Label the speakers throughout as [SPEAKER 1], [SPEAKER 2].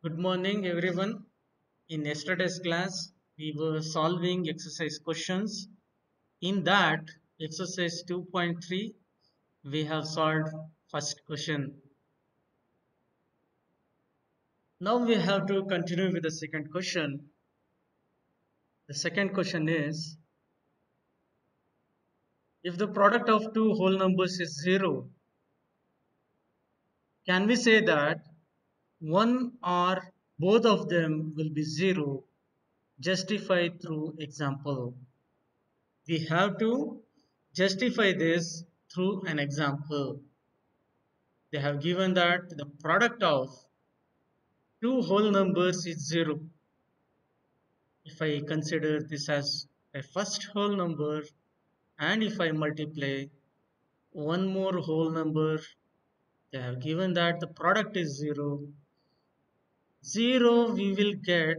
[SPEAKER 1] Good morning, everyone. In yesterday's class, we were solving exercise questions. In that, exercise 2.3, we have solved first question. Now we have to continue with the second question. The second question is, if the product of two whole numbers is 0, can we say that one or both of them will be 0? Justify through example. We have to justify this through an example. They have given that the product of two whole numbers is 0. If I consider this as a first whole number and if I multiply one more whole number, they have given that the product is 0. 0 we will get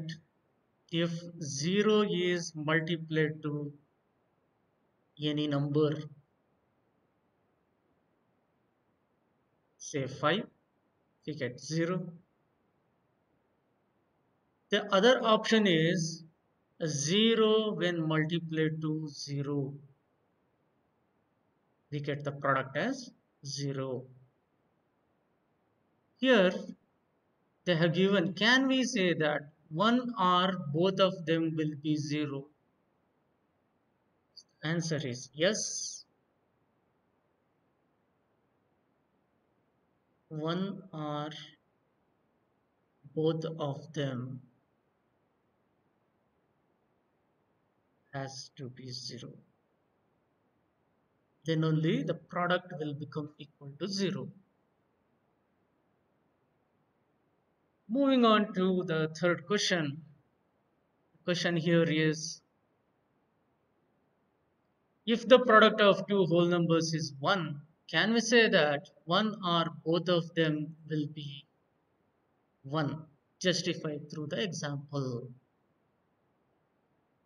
[SPEAKER 1] if 0 is multiplied to any number, say 5, we get 0. The other option is 0 when multiplied to 0. We get the product as 0. Here they have given, can we say that one or both of them will be 0? Answer is yes. One or both of them has to be 0. Then only the product will become equal to 0. Moving on to the third question. The question here is, if the product of two whole numbers is 1, can we say that one or both of them will be 1? Justified through the example.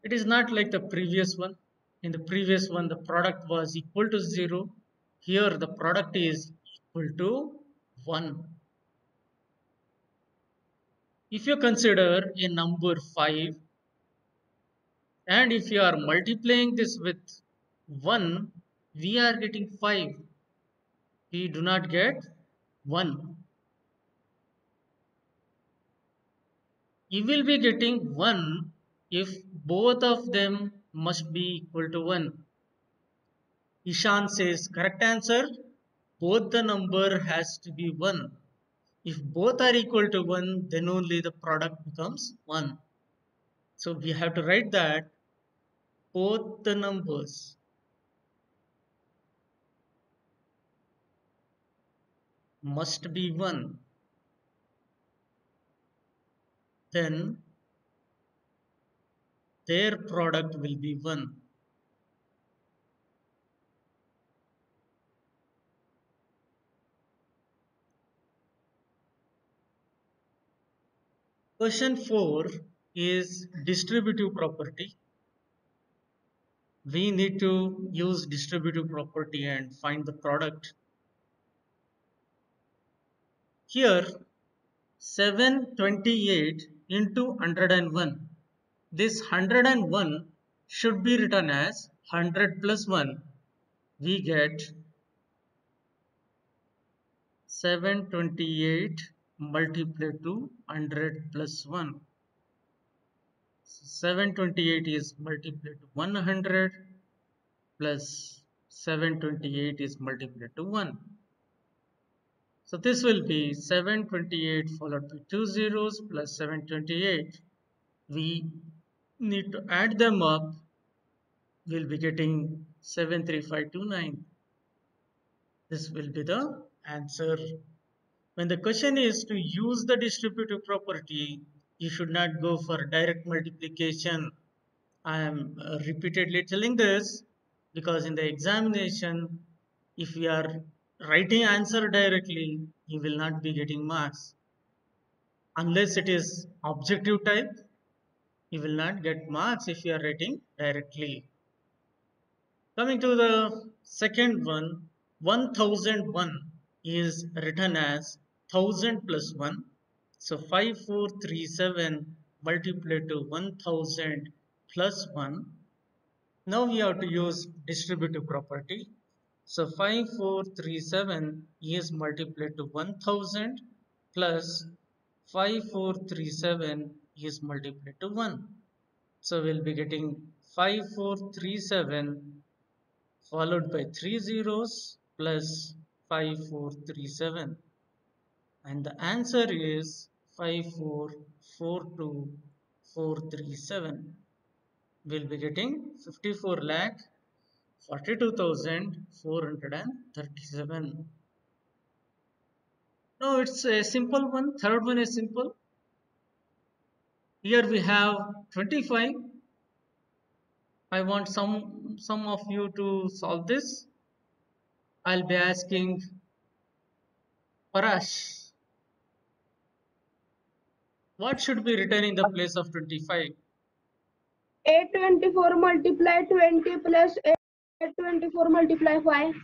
[SPEAKER 1] It is not like the previous one. In the previous one, the product was equal to 0. Here, the product is equal to 1. If you consider a number 5, and if you are multiplying this with 1, we are getting 5. We do not get 1. You will be getting 1 if both of them must be equal to 1. Ishan says correct answer, both the number has to be 1. If both are equal to 1, then only the product becomes 1. So we have to write that both the numbers must be 1. Then their product will be 1. Question 4 is distributive property. We need to use distributive property and find the product. Here 728 into 101. This 101 should be written as 100 plus 1. We get 728 multiplied to 100 plus 1. 728 is multiplied to 100 plus 728 is multiplied to 1. So this will be 728 followed by 2 zeros plus 728. We need to add them up. We'll be getting 73529. This will be the answer. When the question is to use the distributive property, you should not go for direct multiplication. I am repeatedly telling this because in the examination, if you are writing answer directly, you will not be getting marks. Unless it is objective type, you will not get marks if you are writing directly. Coming to the second one, 1001 is written as 1000 plus 1. So 5437 multiplied to 1000 plus 1. Now we have to use distributive property. So 5437 is multiplied to 1000 plus 5437 is multiplied to 1. So we'll be getting 5437 followed by 3 zeros plus 5437. And the answer is 5442437. We'll be getting 54 lakh 42,437. No, it's a simple one. Third one is simple. Here we have 25. I want some of you to solve this. I'll be asking Parash. What should be written in the place of 25?
[SPEAKER 2] 824 multiply 20 plus 824 multiply 5.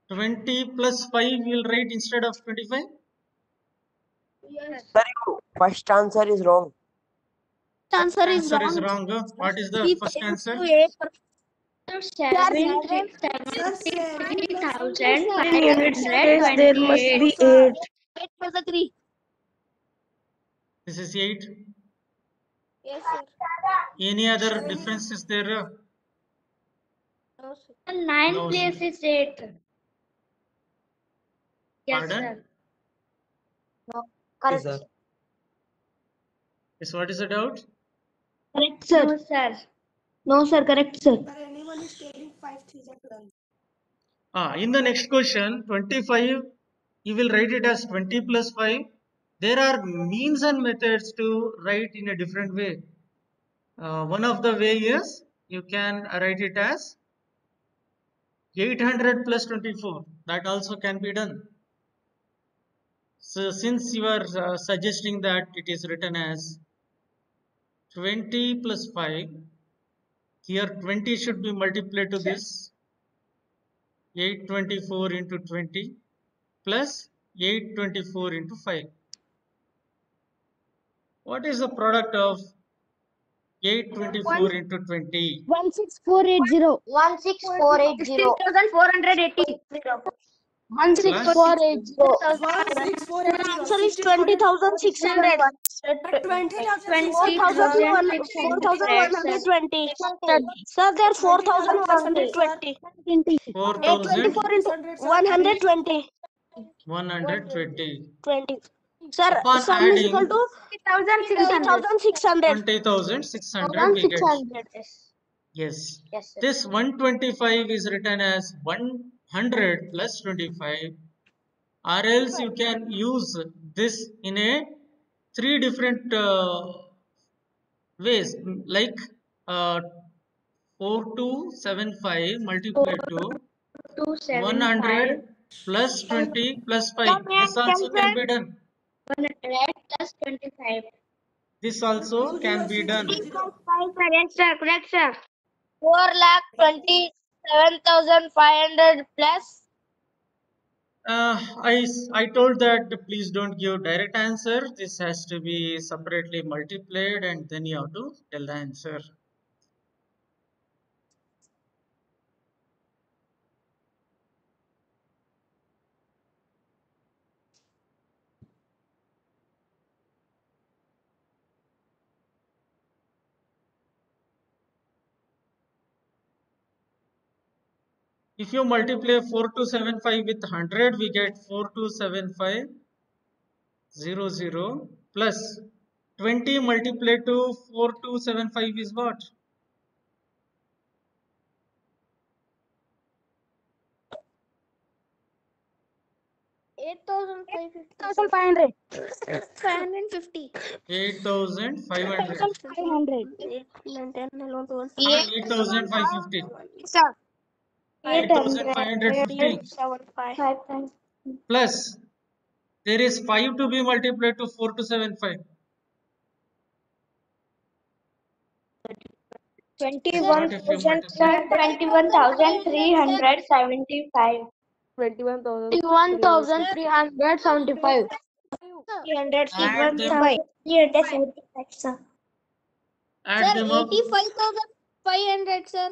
[SPEAKER 1] 20 plus 5 we'll write instead of 25?
[SPEAKER 2] Yes.
[SPEAKER 3] Sir, first answer is wrong.
[SPEAKER 2] Answer is wrong.
[SPEAKER 1] Is wrong. What is the first answer?
[SPEAKER 2] 7,528. Units place there must be 8. 8 plus 3.
[SPEAKER 1] This is 8.
[SPEAKER 2] Yes, sir.
[SPEAKER 1] Any other difference is there?
[SPEAKER 2] No, sir. 9
[SPEAKER 1] No,
[SPEAKER 2] place is 8. Yes,
[SPEAKER 1] Pardon?
[SPEAKER 2] sir. No, correct.
[SPEAKER 3] Sir.
[SPEAKER 1] Yes, what is the doubt?
[SPEAKER 2] Correct, sir. No, sir. No, sir. Correct, sir.
[SPEAKER 3] Anyone is taking 5 3
[SPEAKER 1] In the next question, 25, you will write it as 20 plus 5. There are means and methods to write in a different way. One of the way is you can write it as 800 plus 24. That also can be done. So since you are suggesting that it is written as 20 plus 5, here 20 should be multiplied to this 824 into 20 plus 824 into 5. What is the product of 824 into 20?
[SPEAKER 2] 16480.
[SPEAKER 4] 16480.
[SPEAKER 2] 16,480. 16480. Answer is 20,600. 4,120. Sir, there 4,120. 824 into 120.
[SPEAKER 1] 120.
[SPEAKER 2] 20. Sir,
[SPEAKER 1] Upon
[SPEAKER 2] sum is equal
[SPEAKER 1] adding
[SPEAKER 2] to 20,600.
[SPEAKER 1] 20,600 we get.
[SPEAKER 2] 600.
[SPEAKER 1] Yes.
[SPEAKER 4] Yes, sir.
[SPEAKER 1] This 125 is written as 100 plus 25, or else you can use this in a 3 different ways, like 4275 multiplied to 100 plus 20 plus 5. This also can be done.
[SPEAKER 2] 100 plus 25.
[SPEAKER 1] This also can be done.
[SPEAKER 2] Correct, sir. Correct, sir.
[SPEAKER 4] 4,27,500 plus.
[SPEAKER 1] I told that please don't give direct answer. This has to be separately multiplied and then you have to tell the answer. If you multiply 4275 with 100, we get 427500 plus 20 multiplied to 4275 is what?
[SPEAKER 2] $8,550. 550.
[SPEAKER 1] 8,500.
[SPEAKER 2] 500.
[SPEAKER 1] 8,550.
[SPEAKER 2] Sir.
[SPEAKER 1] 8,550 plus there is 5 to be multiplied to 4275.
[SPEAKER 2] 21,375. 21,375.
[SPEAKER 1] Add them,
[SPEAKER 2] 375, sir.
[SPEAKER 1] add them up.
[SPEAKER 4] 85,500, sir.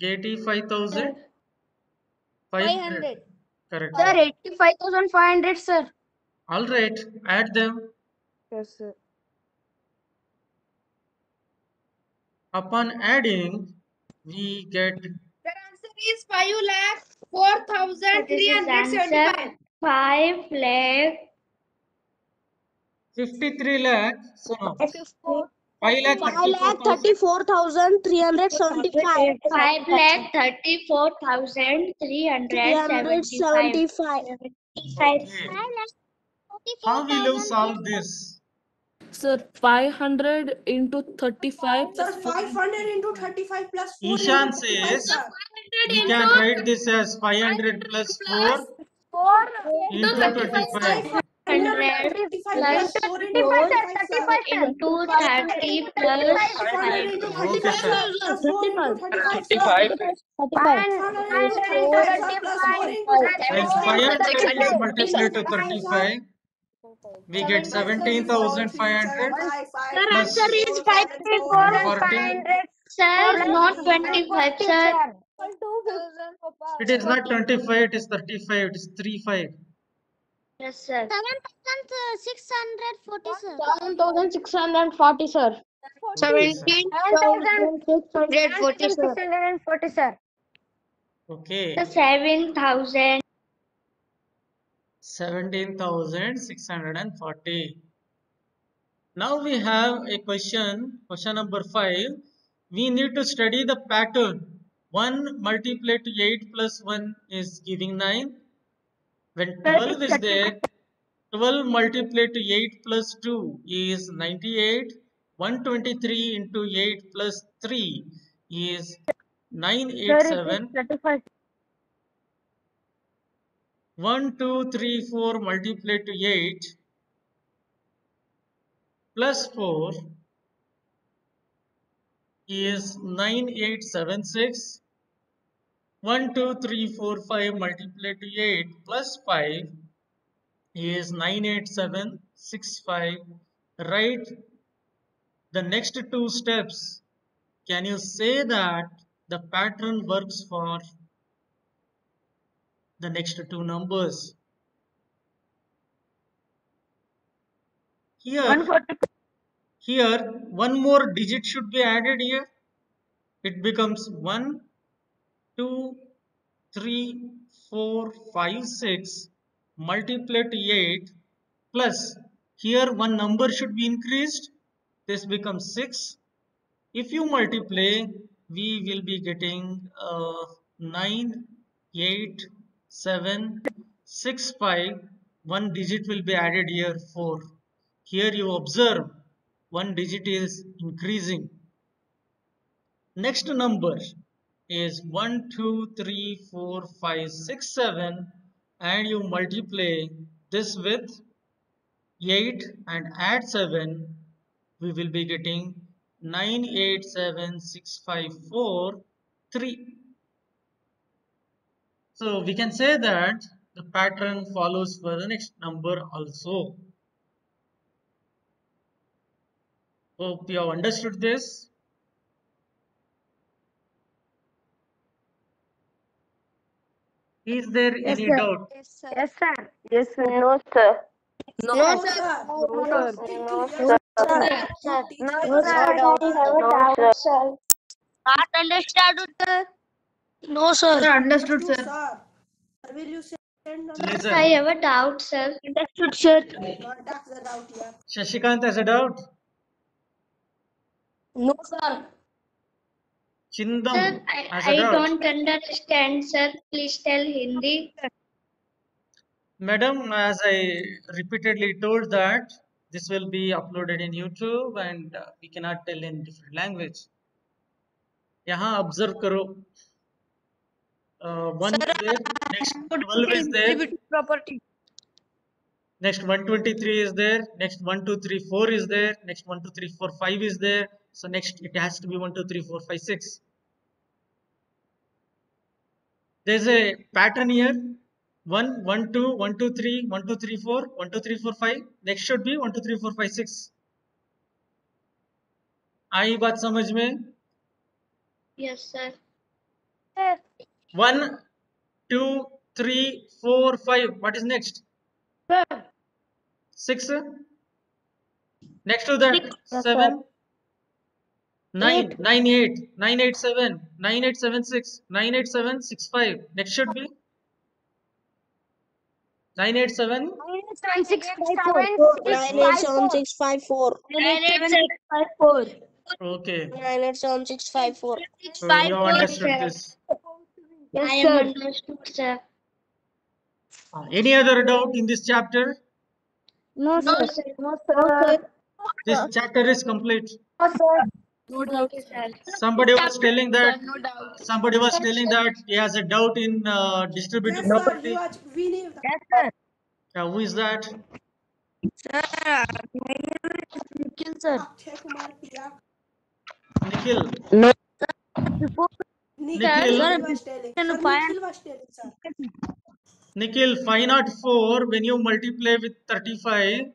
[SPEAKER 1] 85,500. Correct.
[SPEAKER 2] Sir, 85,500, sir.
[SPEAKER 1] All right, add them.
[SPEAKER 3] Yes, sir.
[SPEAKER 1] Upon adding, we get
[SPEAKER 4] The answer is 5,04,375.
[SPEAKER 2] 5 lakh
[SPEAKER 1] 53 lakh. So no, 5 lakh
[SPEAKER 3] 5,34,375.
[SPEAKER 2] 5 lakh 34,375.
[SPEAKER 1] Okay. How will you solve this?
[SPEAKER 5] Sir, 500 into 35
[SPEAKER 3] Sir,
[SPEAKER 5] plus 4.
[SPEAKER 3] 500 into 35 plus 4
[SPEAKER 1] Ishan
[SPEAKER 3] into 35,
[SPEAKER 1] says
[SPEAKER 3] sir.
[SPEAKER 1] we can write this as 500 plus 4 into 25.
[SPEAKER 3] 500 plus 4 into
[SPEAKER 2] 4
[SPEAKER 3] 35, sir.
[SPEAKER 2] into 30 plus
[SPEAKER 3] 500 into 35,
[SPEAKER 1] Okay, sir.
[SPEAKER 3] sir. Plus 4 into 35, sir. 500 into 35, sir. Plus 4 into
[SPEAKER 1] When
[SPEAKER 3] 35, sir.
[SPEAKER 1] 500 is multiplied to 35, we get 17,500 plus 40.
[SPEAKER 2] Sir, not 25, sir.
[SPEAKER 1] It is not 25, it is 35, it is 35.
[SPEAKER 2] Yes, sir.
[SPEAKER 4] 7,640, sir.
[SPEAKER 2] 7,640, sir.
[SPEAKER 1] Okay, sir.
[SPEAKER 2] 17,640, sir.
[SPEAKER 1] Okay.
[SPEAKER 2] 7,000.
[SPEAKER 1] 17,640. Now we have a question number 5. We need to study the pattern. 1 multiplied to 8 plus 1 is giving 9. When 12 is there, 12 multiplied to 8 plus 2 is 98. 123 into 8 plus 3 is 987. 1, 2, 3, 4 multiplied to 8 plus 4 is 9876. 1, 2, 3, 4, 5 multiplied to 8 plus 5 is 98765. Write the next two steps. Can you say that the pattern works for the next two numbers? Here one more digit should be added here. It becomes 1, 2, 3, 4, 5, 6 multiplied to 8 plus here one number should be increased. This becomes 6. If you multiply, we will be getting 9, 8, 7, 6, 5. One digit will be added here, 4. Here you observe one digit is increasing. Next number is 1, 2, 3, 4, 5, 6, 7 and you multiply this with 8 and add 7, we will be getting 9876543. So we can say that the pattern follows for the next number also. Hope you have understood this. Is there any doubt?
[SPEAKER 2] Yes, sir. Yes, sir. No, sir.
[SPEAKER 3] No, sir.
[SPEAKER 2] No, sir.
[SPEAKER 3] No,
[SPEAKER 2] No,
[SPEAKER 3] sir.
[SPEAKER 2] sir.
[SPEAKER 3] No,
[SPEAKER 2] No, sir. I have a doubt, sir.
[SPEAKER 4] Not understood, sir.
[SPEAKER 2] No, sir. Understood,
[SPEAKER 3] Understood,
[SPEAKER 2] sir.
[SPEAKER 3] sir. Will you send the
[SPEAKER 1] Listen.
[SPEAKER 2] I have a doubt, sir. Understood, sir.
[SPEAKER 3] contact the doubt here?
[SPEAKER 1] Shashikant has a doubt.
[SPEAKER 2] No, sir.
[SPEAKER 1] Chindam
[SPEAKER 2] Sir,
[SPEAKER 1] has a
[SPEAKER 2] I
[SPEAKER 1] doubt.
[SPEAKER 2] don't understand, sir. Please tell Hindi.
[SPEAKER 1] Madam, as I repeatedly told that this will be uploaded in YouTube and we cannot tell in different language. यहाँ observe करो. 1 is there, next 12 is there,
[SPEAKER 2] Property.
[SPEAKER 1] next 123 is there, next 1, 2, 3, 4 is there, next 1, 2, 3, 4, 5 is there. So next it has to be 1, 2, 3, 4, 5, 6. There's a pattern here. 1, 1, 2, 1, 2, 3, 1, 2, 3, 4, 1, 2, 3, 4, 5. Next should be 1, 2, 3, 4, 5, 6. आई बात समझ में?
[SPEAKER 4] Yes, sir.
[SPEAKER 1] 1, 2, 3, 4, 5. What is next? 6. Next to that, 7. 9, 9, 8, 9, 8, 7, 9, 8, 7, 6, 9, 8, 7, 6, 5. Next should be 9, 8, 7.
[SPEAKER 3] 987654.
[SPEAKER 4] 98754.
[SPEAKER 1] Okay.
[SPEAKER 3] 987654.
[SPEAKER 1] So you have understood this.
[SPEAKER 4] I am understood, sir.
[SPEAKER 1] Any other doubt in this chapter?
[SPEAKER 4] No, sir.
[SPEAKER 1] This chapter is complete.
[SPEAKER 5] No doubt.
[SPEAKER 4] Okay, sir.
[SPEAKER 1] Somebody was telling that.
[SPEAKER 5] No doubt.
[SPEAKER 1] Somebody was telling that he has a doubt in distributive property. Who is that?
[SPEAKER 3] Nikhil sir.
[SPEAKER 1] Nikhil.
[SPEAKER 3] No.
[SPEAKER 1] Nikhil, 504, when you multiply with 35,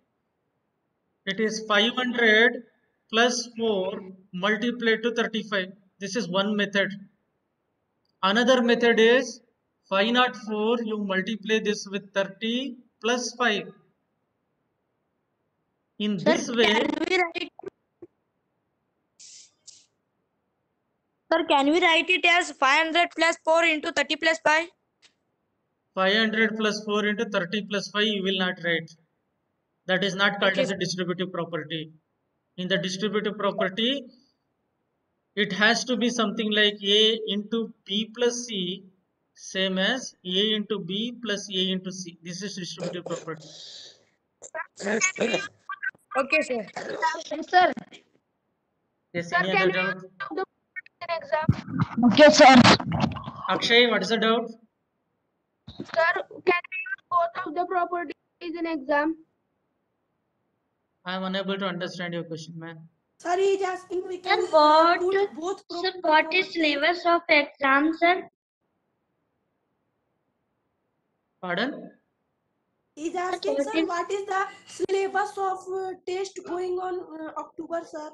[SPEAKER 1] it is 500 plus 4 multiplied to 35. This is one method. Another method is 504, you multiply this with 30 plus 5. In this way,
[SPEAKER 3] Sir, can we write it as 500 plus 4 into 30 plus 5?
[SPEAKER 1] 500 plus 4 into 30 plus 5 you will not write. That is not called as a distributive property. In the distributive property, it has to be something like A into B plus C, same as A into B plus A into C. This is distributive property.
[SPEAKER 3] Okay, sir.
[SPEAKER 4] Sir,
[SPEAKER 1] Yes, any other doubt?
[SPEAKER 3] Okay, sir.
[SPEAKER 1] Akshay, what is the doubt?
[SPEAKER 4] sir, can we use both of the properties in exam?
[SPEAKER 1] I am unable to understand your question, man.
[SPEAKER 2] Sir, he is asking we can
[SPEAKER 4] Sir, what?
[SPEAKER 2] put both
[SPEAKER 4] Sir, what is syllabus of exam, sir?
[SPEAKER 1] Pardon?
[SPEAKER 2] He is asking,
[SPEAKER 4] What
[SPEAKER 2] sir,
[SPEAKER 4] is-
[SPEAKER 2] what is the syllabus of test going on October, sir?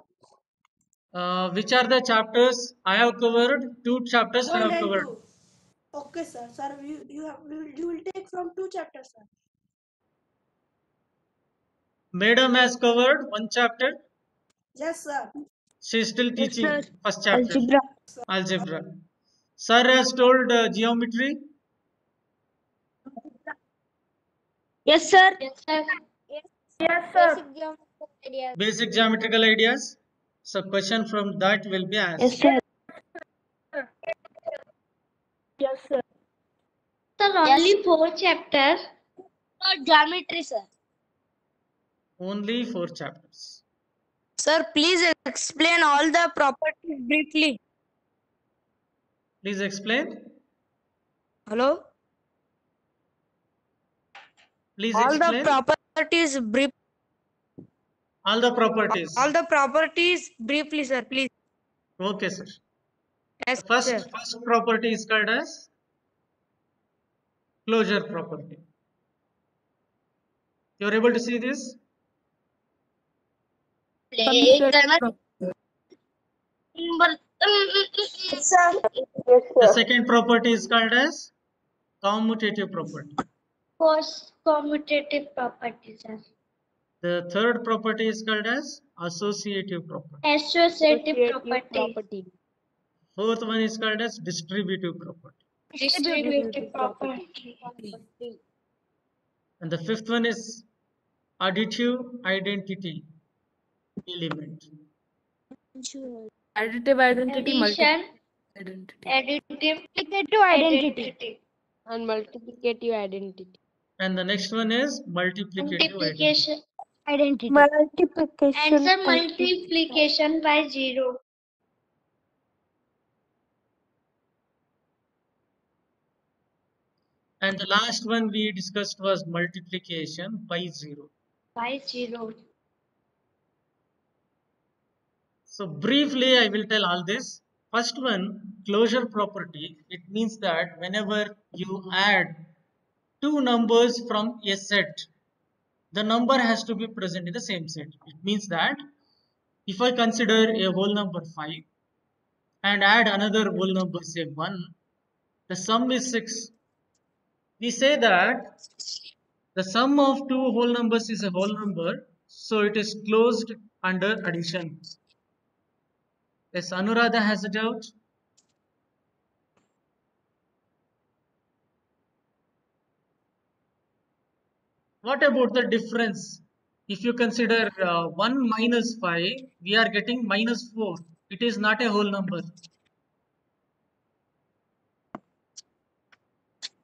[SPEAKER 1] Which are the chapters I have covered? 2 chapters I
[SPEAKER 2] 1
[SPEAKER 1] have
[SPEAKER 2] and
[SPEAKER 1] covered.
[SPEAKER 2] 2. Okay, sir. Sir, you will take from 2 chapters, sir.
[SPEAKER 1] Madam has covered 1 chapter.
[SPEAKER 2] Yes, sir.
[SPEAKER 1] She is still teaching
[SPEAKER 3] sir.
[SPEAKER 1] first chapter.
[SPEAKER 3] Algebra.
[SPEAKER 1] Algebra. Sir has told geometry.
[SPEAKER 3] Yes, sir.
[SPEAKER 4] Yes, sir.
[SPEAKER 3] Yes, sir.
[SPEAKER 1] Basic geometrical ideas. So question from that will be asked.
[SPEAKER 3] Yes, sir. Yes, sir.
[SPEAKER 4] Sir, only 4 chapters. Geometry, sir.
[SPEAKER 1] Only 4 chapters.
[SPEAKER 3] Sir, please explain all the properties briefly.
[SPEAKER 1] Please explain.
[SPEAKER 3] Hello?
[SPEAKER 1] Please
[SPEAKER 3] All the
[SPEAKER 1] explain.
[SPEAKER 3] properties brief.
[SPEAKER 1] All the properties.
[SPEAKER 3] All the properties briefly, sir, please.
[SPEAKER 1] Okay, sir.
[SPEAKER 3] Yes,
[SPEAKER 1] First
[SPEAKER 3] sir.
[SPEAKER 1] property is called as closure property. You are able to see this? The second property is called as commutative property.
[SPEAKER 4] Commutative property, sir.
[SPEAKER 1] The third property is called as associative property.
[SPEAKER 4] Associative property.
[SPEAKER 1] Fourth one is called as distributive property.
[SPEAKER 4] Distributive property.
[SPEAKER 1] And the fifth one is additive identity element.
[SPEAKER 5] Additive identity,
[SPEAKER 4] Addition,
[SPEAKER 5] identity.
[SPEAKER 4] additive identity.
[SPEAKER 3] And multiplicative identity.
[SPEAKER 1] And the next one is multiplicative identity.
[SPEAKER 4] Multiplication identity.
[SPEAKER 3] Multiplication.
[SPEAKER 4] Answer multiplication by 0.
[SPEAKER 1] And the last one we discussed was multiplication by 0.
[SPEAKER 4] By 0.
[SPEAKER 1] So briefly, I will tell all this. First one, closure property. It means that whenever you add two numbers from a set, the number has to be present in the same set. It means that if I consider a whole number 5 and add another whole number, say 1, the sum is 6. We say that the sum of two whole numbers is a whole number, so it is closed under addition. Yes, Anuradha has a doubt? What about the difference? If you consider 1 minus 5, we are getting minus 4. It is not a whole number.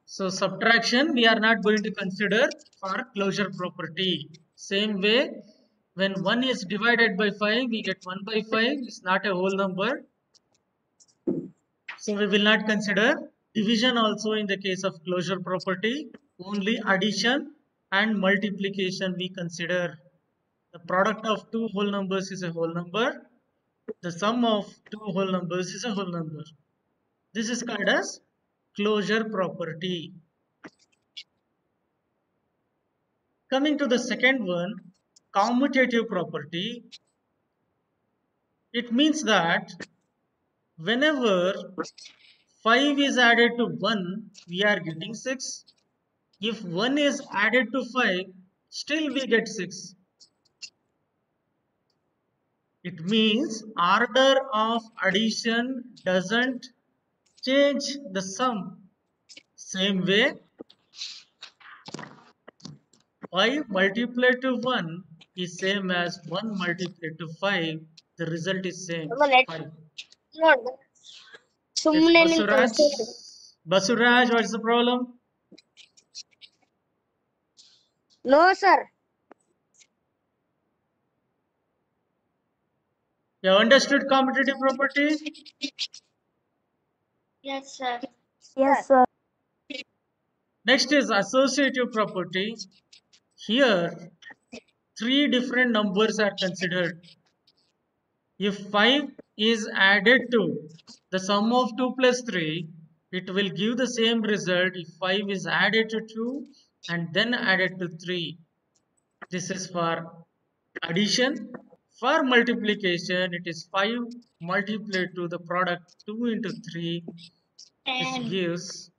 [SPEAKER 1] So subtraction we are not going to consider for closure property. Same way, when 1 is divided by 5, we get 1 by 5. It's not a whole number. So we will not consider division also in the case of closure property. Only addition and multiplication we consider. The product of two whole numbers is a whole number. The sum of two whole numbers is a whole number. This is called as closure property. Coming to the second one, commutative property. It means that whenever 5 is added to 1, we are getting 6. If 1 is added to 5, still we get 6. It means order of addition doesn't change the sum. Same way, 5 multiplied to 1 is same as 1 multiplied to 5. The result is same. 5. Yes, Basuraj. Basuraj, what is the problem?
[SPEAKER 2] No, sir.
[SPEAKER 1] You have understood commutative property?
[SPEAKER 3] Yes, sir.
[SPEAKER 2] Yes, sir.
[SPEAKER 1] Next is associative property. Here, three different numbers are considered. If 5 is added to the sum of 2 plus 3, it will give the same result if 5 is added to 2 and then added to 3. This is for addition. For multiplication, it is 5 multiplied to the product 2 into 3. This
[SPEAKER 3] 10.
[SPEAKER 1] gives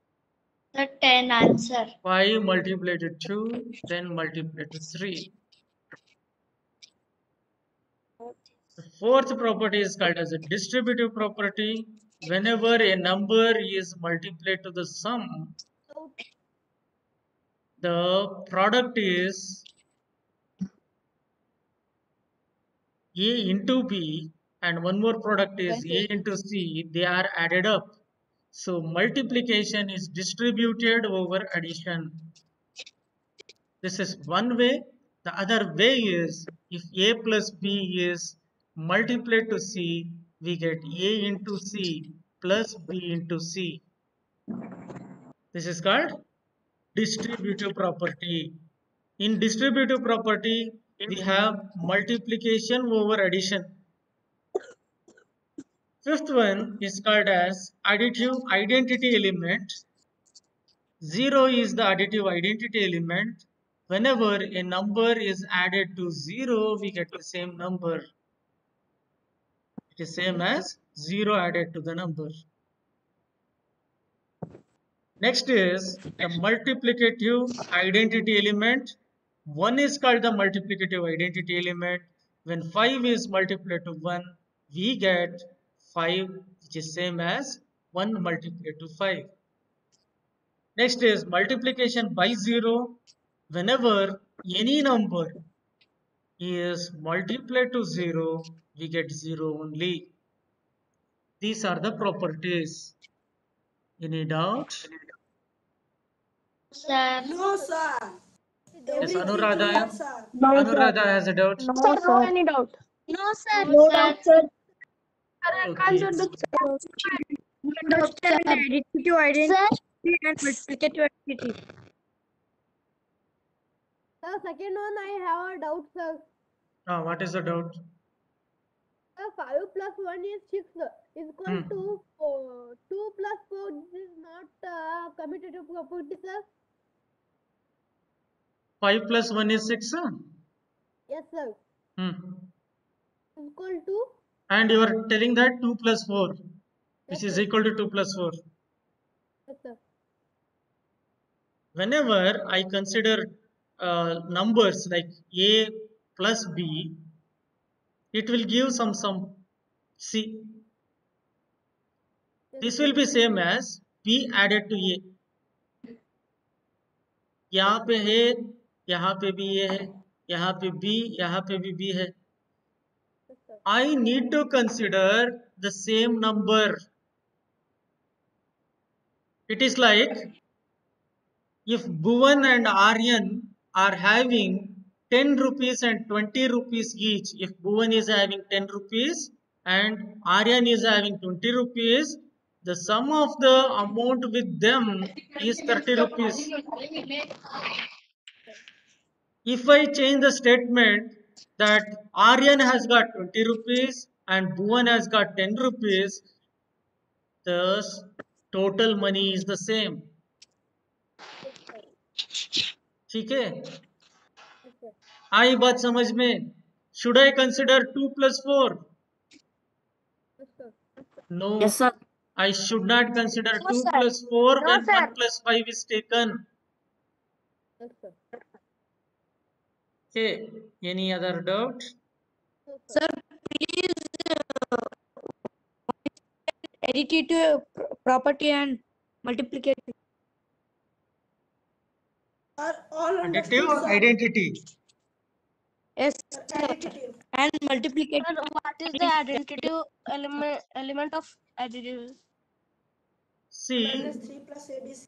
[SPEAKER 3] The 10 answer.
[SPEAKER 1] 5 multiplied to 2, then multiplied to 3. The fourth property is called as a distributive property. Whenever a number is multiplied to the sum, the product is A into B and one more product is A into C. They are added up. So multiplication is distributed over addition. This is one way. The other way is if A plus B is multiplied to C, we get A into C plus B into C. This is called distributive property. In distributive property, we have multiplication over addition. Fifth one is called as additive identity element. 0 is the additive identity element. Whenever a number is added to 0, we get the same number. It is same as 0 added to the number. Next is the multiplicative identity element. 1 is called the multiplicative identity element. When 5 is multiplied to 1, we get 5, which is same as 1 multiplied to 5. Next is multiplication by 0. Whenever any number is multiplied to 0, we get 0 only. These are the properties. Any doubt?
[SPEAKER 3] Sir.
[SPEAKER 5] No, sir.
[SPEAKER 1] Yes, Anuradha.
[SPEAKER 5] Sir.
[SPEAKER 1] Anuradha has a doubt.
[SPEAKER 2] No,
[SPEAKER 4] Sir, no
[SPEAKER 2] sir.
[SPEAKER 4] any doubt.
[SPEAKER 3] No, sir.
[SPEAKER 2] No
[SPEAKER 3] sir.
[SPEAKER 2] doubt, sir.
[SPEAKER 4] Sir, I
[SPEAKER 1] Okay.
[SPEAKER 4] can't do
[SPEAKER 2] Understand additive identity and multiplicative identity.
[SPEAKER 6] Sir, second one I have a doubt, sir.
[SPEAKER 1] What is the doubt?
[SPEAKER 6] Sir, 5 plus 1 is 6 is equal to 4. 2 plus 4 this is not commutative property, sir.
[SPEAKER 1] 5 plus 1 is 6.
[SPEAKER 6] Yes, sir.
[SPEAKER 1] Hmm.
[SPEAKER 6] Is equal to.
[SPEAKER 1] And you are telling that 2 plus 4, which
[SPEAKER 6] Yes,
[SPEAKER 1] is
[SPEAKER 6] sir.
[SPEAKER 1] equal to 2 plus 4.
[SPEAKER 6] Yes, sir.
[SPEAKER 1] Whenever I consider numbers like A plus B, it will give some sum. C.
[SPEAKER 6] Yes,
[SPEAKER 1] This
[SPEAKER 6] sir.
[SPEAKER 1] will be same as B added to A. यहाँ पे है, यहाँ पे भी ये है, यहाँ पे B, यहाँ पे भी B है.
[SPEAKER 6] Yes, sir.
[SPEAKER 1] I need to consider the same number. It is like if Bhuvan and Aryan are having 10 rupees and 20 rupees each. If Bhuvan is having 10 rupees and Aryan is having 20 rupees, the sum of the amount with them is 30 rupees. If I change the statement that Aryan has got 20 rupees and Bhuvan has got 10 rupees, the total money is the same. ठीक है?
[SPEAKER 6] Yes, sir.
[SPEAKER 1] आई बात समझ में? Should I consider 2 plus 4?
[SPEAKER 6] Yes, sir.
[SPEAKER 1] No.
[SPEAKER 5] Yes, sir.
[SPEAKER 1] I should not consider
[SPEAKER 4] No,
[SPEAKER 1] 2
[SPEAKER 4] sir.
[SPEAKER 1] plus 4
[SPEAKER 4] No,
[SPEAKER 1] when
[SPEAKER 4] sir.
[SPEAKER 1] 1 plus 5 is taken.
[SPEAKER 6] Yes, sir.
[SPEAKER 1] Okay. Any other doubt?
[SPEAKER 6] No, sir.
[SPEAKER 5] Sir, please additive property and multiplicative.
[SPEAKER 3] All
[SPEAKER 1] Additive
[SPEAKER 3] understood, sir.
[SPEAKER 1] identity.
[SPEAKER 5] Yes, sir.
[SPEAKER 3] Additive.
[SPEAKER 5] And multiplicative.
[SPEAKER 4] Sir, what is the identity element of additive?
[SPEAKER 1] See,
[SPEAKER 3] Minus 3 plus ABC.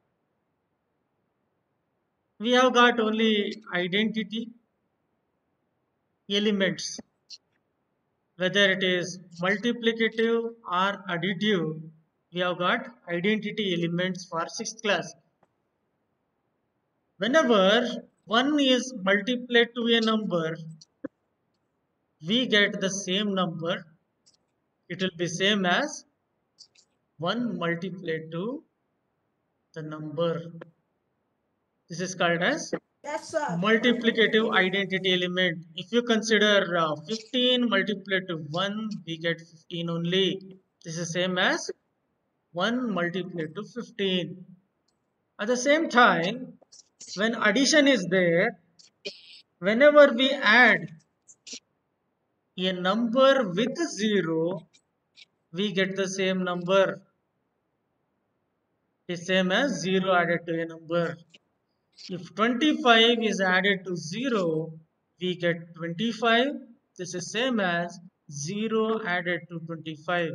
[SPEAKER 1] we have got only identity elements. Whether it is multiplicative or additive, we have got identity elements for 6th class. Whenever 1 is multiplied to a number, we get the same number. It will be same as 1 multiplied to the number. This is called as
[SPEAKER 3] Yes, sir.
[SPEAKER 1] multiplicative identity element. If you consider 15 multiplied to 1, we get 15 only. This is same as 1 multiplied to 15. At the same time, when addition is there, whenever we add a number with 0, we get the same number. The same as 0 added to a number. If 25 is added to 0, we get 25. This is same as 0 added to 25.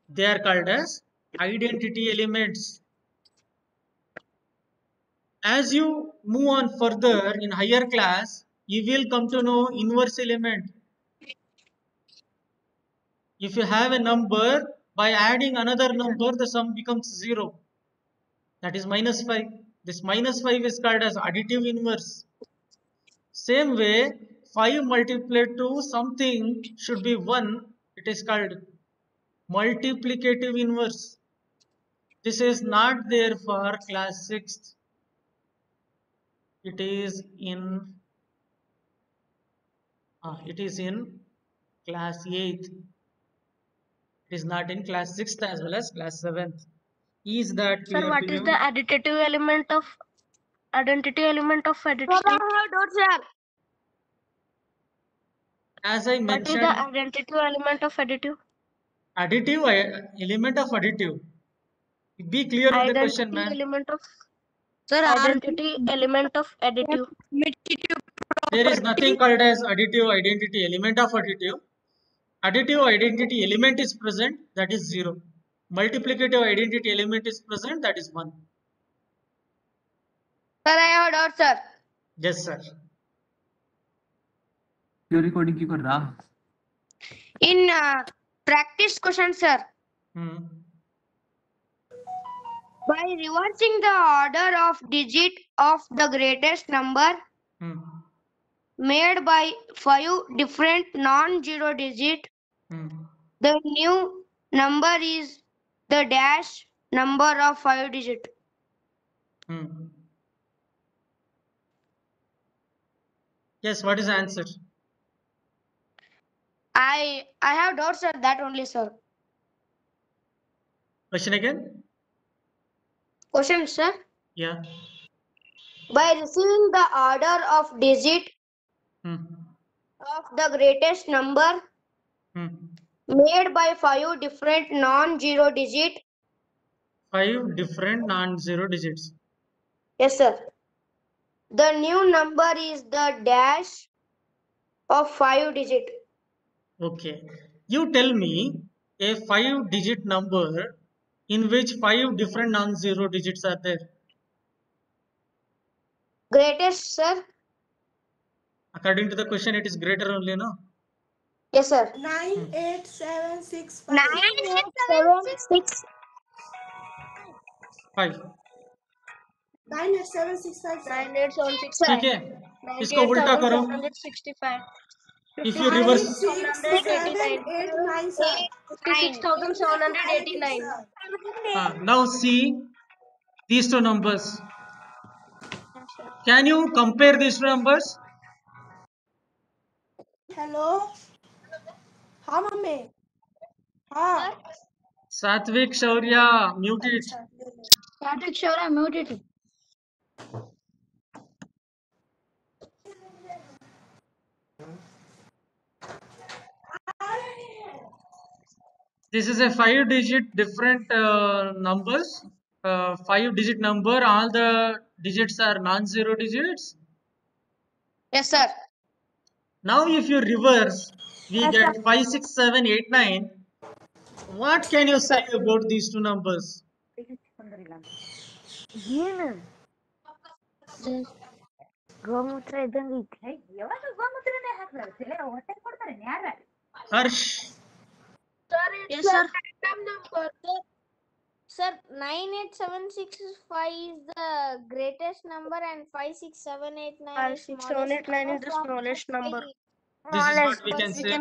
[SPEAKER 1] They are called as identity elements. As you move on further in higher class, you will come to know inverse element. If you have a number, by adding another number, the sum becomes 0. That is minus 5. This minus 5 is called as additive inverse. Same way, 5 multiplied to something should be 1. It is called multiplicative inverse. This is not there for class 6th. It is in class 8th. It is not in class 6th as well as class 7th. Is that
[SPEAKER 4] Sir,
[SPEAKER 1] clear
[SPEAKER 4] what
[SPEAKER 1] to
[SPEAKER 4] is
[SPEAKER 1] you?
[SPEAKER 4] the additive element of identity element of additive? Sir.
[SPEAKER 1] As I
[SPEAKER 4] What is the
[SPEAKER 1] mentioned,
[SPEAKER 4] identity element of additive?
[SPEAKER 1] additive element of additive. Be clear with the question, man.
[SPEAKER 4] Element of
[SPEAKER 5] Sir,
[SPEAKER 4] identity element of additive.
[SPEAKER 1] There is nothing called as additive identity element of additive. Additive identity element is present, that is 0. Multiplicative identity element is present, that is 1.
[SPEAKER 4] Sir, I have a doubt, sir.
[SPEAKER 1] Yes, sir.
[SPEAKER 7] क्यों recording क्यों कर रहा?
[SPEAKER 4] In practice question, sir,
[SPEAKER 1] Hmm.
[SPEAKER 4] by reversing the order of digit of the greatest number
[SPEAKER 1] Hmm.
[SPEAKER 4] made by 5 different non-zero digit,
[SPEAKER 1] Hmm.
[SPEAKER 4] the new number is the dash number of 5 digit.
[SPEAKER 1] Hmm. Yes, what is the answer?
[SPEAKER 3] I have doubts at that only, sir.
[SPEAKER 1] Question again?
[SPEAKER 3] Question, sir.
[SPEAKER 1] Yeah.
[SPEAKER 3] By receiving the order of digit
[SPEAKER 1] Hmm.
[SPEAKER 3] of the greatest number
[SPEAKER 1] Hmm.
[SPEAKER 3] made by 5 different non-zero digit.
[SPEAKER 1] 5 different non-zero digits.
[SPEAKER 3] Yes, sir. The new number is the dash of 5 digit.
[SPEAKER 1] Okay. You tell me a 5-digit number in which 5 different non-zero digits are there.
[SPEAKER 3] Greatest, sir.
[SPEAKER 1] According to the question, it is greater only, no?
[SPEAKER 3] Yes, sir.
[SPEAKER 6] 98765.
[SPEAKER 3] 98765.
[SPEAKER 1] 5.
[SPEAKER 6] 98765.
[SPEAKER 4] 9876.
[SPEAKER 1] ठीक है, इसको उल्टा करो.
[SPEAKER 4] 98,765.
[SPEAKER 1] If you reverse,
[SPEAKER 4] 56,789.
[SPEAKER 6] 96789, sir.
[SPEAKER 4] 56,789.
[SPEAKER 1] now see these two numbers. Can you compare these two numbers?
[SPEAKER 6] Hello? हाँ mummy. हाँ.
[SPEAKER 1] Satvik, Shaurya, mute it.
[SPEAKER 4] Static sure I muted it.
[SPEAKER 1] This is a 5-digit different numbers. 5-digit number. All the digits are non-zero digits.
[SPEAKER 3] Yes, sir.
[SPEAKER 1] Now, if you reverse, we get 5, 6, 7, 8, 9. What can you say about these two numbers?
[SPEAKER 2] ಗೋಮೂತ್ರ ಇದ್ದಂಗೆ ಐತಿ. ಯಾವಾಗ ಗೋಮೂತ್ರನೇ ಹಾಕ್ತಾರೆ ತಲೆ ಹೊಟ್ಟೆ ಕೊಡ್ತಾರೆ ಯಾರ?
[SPEAKER 1] Harsh.
[SPEAKER 4] Sir, it's
[SPEAKER 3] Yes,
[SPEAKER 4] the
[SPEAKER 3] sir.
[SPEAKER 4] random number.
[SPEAKER 8] Sir, 98765 is the greatest number and 56789 is
[SPEAKER 3] 56789 is the smallest number.
[SPEAKER 1] This is what we can say.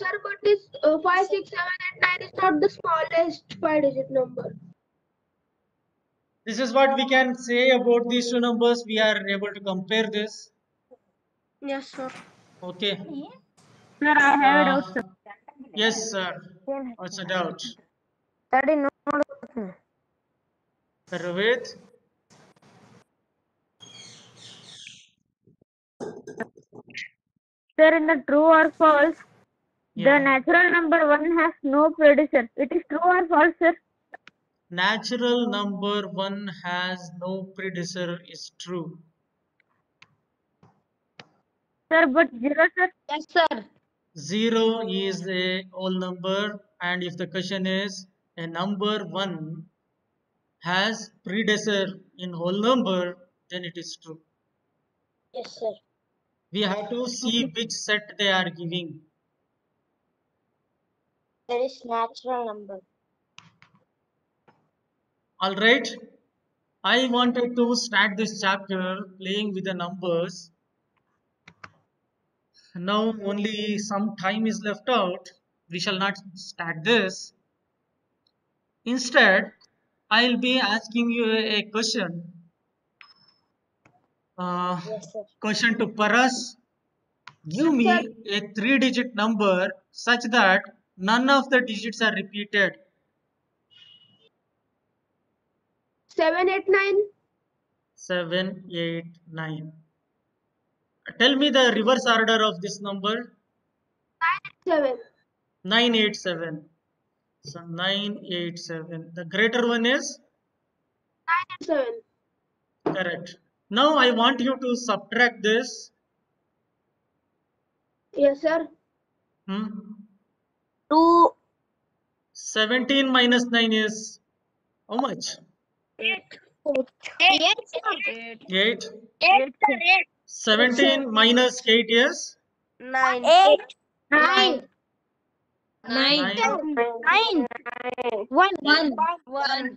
[SPEAKER 4] Sir, but this 56789 is not the smallest 5-digit number.
[SPEAKER 1] This is what we can say about these two numbers. We are able to compare this.
[SPEAKER 3] Yes, sir.
[SPEAKER 1] Okay.
[SPEAKER 2] Sir, I have a doubt, sir.
[SPEAKER 1] Yes, sir. What's the doubt?
[SPEAKER 2] ತಡಿ ನೋಡು.
[SPEAKER 1] Rohit?
[SPEAKER 2] Sir, in the true or false,
[SPEAKER 1] Yeah.
[SPEAKER 2] the natural number 1 has no predecessor. It is true or false, sir?
[SPEAKER 1] Natural number 1 has no predecessor is true.
[SPEAKER 2] Sir, but 0, sir?
[SPEAKER 3] Yes, sir.
[SPEAKER 1] 0 is a whole number, and if the question is a number 1 has predecessor in whole number, then it is true.
[SPEAKER 3] Yes, sir.
[SPEAKER 1] We have to see which set they are giving.
[SPEAKER 3] There is natural number.
[SPEAKER 1] All right. I wanted to start this chapter playing with the numbers. Now only some time is left out. We shall not start this. Instead, I'll be asking you a question.
[SPEAKER 3] Yes, sir.
[SPEAKER 1] Question to Paras. Give me a 3-digit number such that none of the digits are repeated.
[SPEAKER 4] 789.
[SPEAKER 1] 7, 8, 9. Tell me the reverse order of this number.
[SPEAKER 4] 7.
[SPEAKER 1] 987. So 987. The greater one is
[SPEAKER 4] 7.
[SPEAKER 1] correct. Now I want you to subtract this.
[SPEAKER 4] Yes, sir.
[SPEAKER 3] 2.
[SPEAKER 1] 17 minus 9 is how much?
[SPEAKER 3] 8.
[SPEAKER 1] 8. 17 minus 8 is
[SPEAKER 3] 9.
[SPEAKER 8] 9.
[SPEAKER 1] 9.
[SPEAKER 3] 198.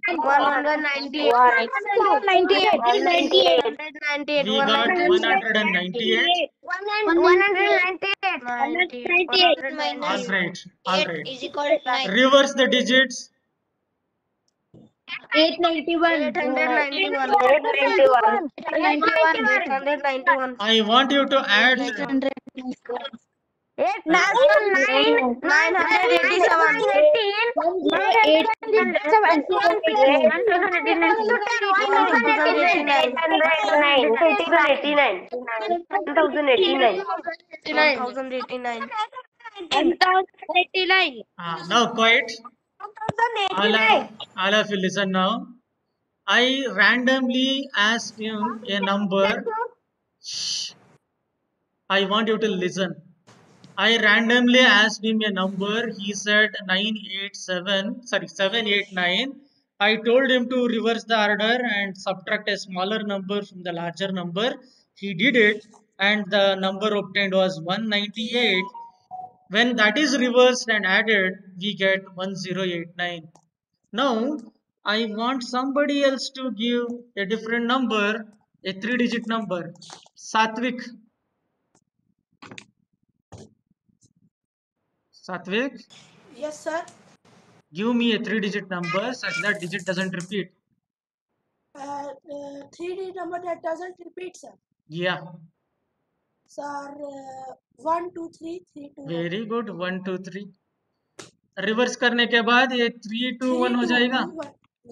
[SPEAKER 1] We got 198. All right. All right.
[SPEAKER 3] Is equal to 9.
[SPEAKER 1] Reverse the digits.
[SPEAKER 3] 891. 891.
[SPEAKER 1] I want you to add
[SPEAKER 3] 987. 1089.
[SPEAKER 1] now quiet. All of you listen now. I randomly asked him a number. Shh. I want you to listen. I randomly asked him a number. He said 789. I told him to reverse the order and subtract a smaller number from the larger number. He did it, and the number obtained was 198. When that is reversed and added, we get 1089. Now, I want somebody else to give a different number, a 3-digit number. Satvik. Satvik,
[SPEAKER 9] Yes, sir.
[SPEAKER 1] give me a 3-digit number such that digit doesn't repeat.
[SPEAKER 9] 3D number that doesn't repeat, sir.
[SPEAKER 1] Yeah,
[SPEAKER 9] Sir, 1, 2, 3, 3, 2, 1.
[SPEAKER 1] very good. 1, 2, 3. Reverse करने के बाद ये 3, 2, 1 हो जाएगा.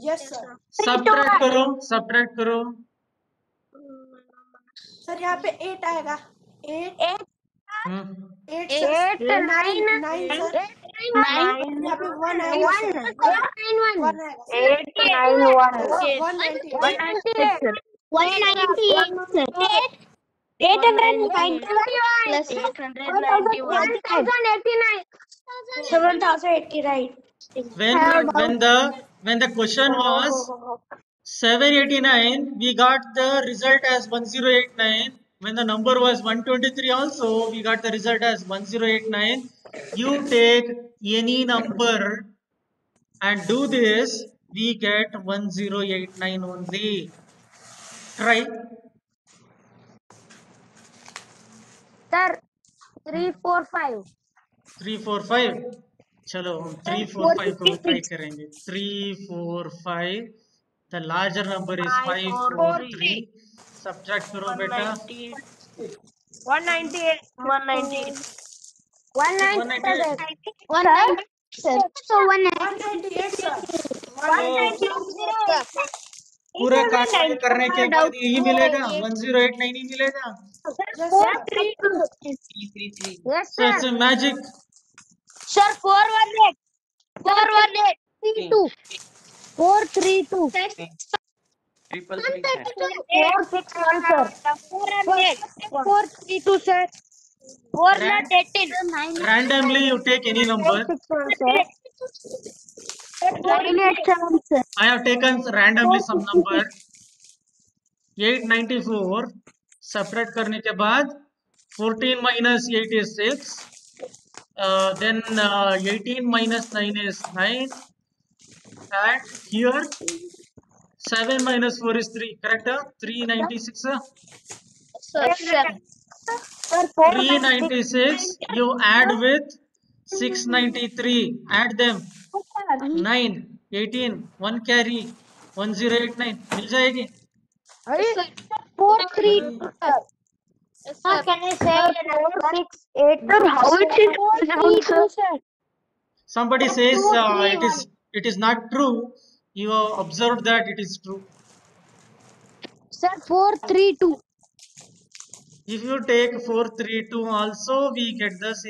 [SPEAKER 9] Yes, sir.
[SPEAKER 1] Subtract करो.
[SPEAKER 9] Sir यहाँ पे 8 आएगा. 8
[SPEAKER 1] हम्म,
[SPEAKER 9] 8 9 सर. 9 यहाँ पे 1 आएगा. 1 आएगा.
[SPEAKER 3] 7089.
[SPEAKER 1] when the question was 789, we got the result as 1089. When the number was 123 also, we got the result as 1089. You take any number and do this, we get 1089 only. Try.
[SPEAKER 2] Sir, 345.
[SPEAKER 1] 345. चलो हम 345 को try करेंगे. 345. The larger number is 543. Subtract करो बेटा.
[SPEAKER 3] 198.
[SPEAKER 2] 198.
[SPEAKER 9] 198, sir.
[SPEAKER 1] पूरा काम करने के बाद यही मिलेगा. 1089 ही मिलेगा.
[SPEAKER 2] Yes,
[SPEAKER 1] So it's a magic.
[SPEAKER 3] Sir, 418.
[SPEAKER 2] 32. 432.
[SPEAKER 3] 461, sir.
[SPEAKER 2] 432, sir.
[SPEAKER 3] 418.
[SPEAKER 1] Randomly you take any number.
[SPEAKER 2] 461, sir.
[SPEAKER 3] 987, sir.
[SPEAKER 1] I have taken randomly some number. 894. Subtract करने के बाद 14 minus 8 is 6. Then 18 minus 9 is 9. And here 7 minus 4 is 3. Correct? 396.
[SPEAKER 3] Yes, sir.
[SPEAKER 1] 396 you add with 693. Add them. 9, 18, 1 carry. 1089. मिल जाएगी.
[SPEAKER 2] 432, sir.
[SPEAKER 3] Can I say 468? Sir, how it is possible, sir?
[SPEAKER 1] Somebody says it is not true. You observed that it is true.
[SPEAKER 2] Sir, 432.
[SPEAKER 1] If you take 432 also, we get the same.